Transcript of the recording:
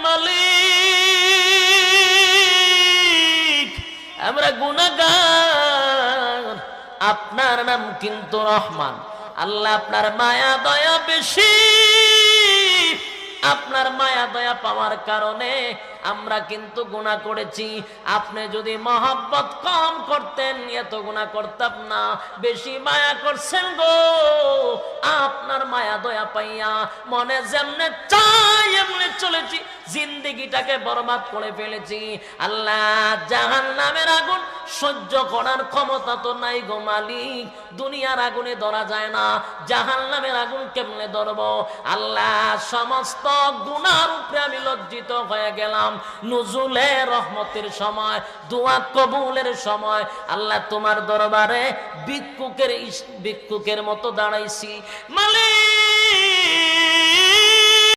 মালিক, আমরা গুনাহগার, আপনার নাম কিন্তু রহমান। আল্লাহ আপনার মায়া দয়া বেশি, আপনার মায়া দয়া পাওয়ার কারণে আমরা কিন্তু গুনাহ করেছি। আপনি যদি মহব্বত কম করতেন এত গুনাহ করতাম না, বেশি মায়া করছেন গো। আপনার মায়া দয়া পাইয়া মনে যেমনে চাই এমনি চলেছি, জিন্দেগিটাকে বরবাদ করে ফেলেছি। আল্লাহ, জাহান্নামের আগুন সহ্য করার ক্ষমতা তো নাই গো মালিক। দুনিয়ার আগুনে ধরা যায় না, জাহান্নামের আগুন কেমনে ধরবো? আল্লাহ, সমস্ত গুনার উপরে আমি লজ্জিত হয়ে গেলাম। নুজুলে রহমতের সময়, দোয়া কবুলের সময় আল্লাহ তোমার দরবারে ভিক্ষুকের মতো দাঁড়াইছি। মালিক,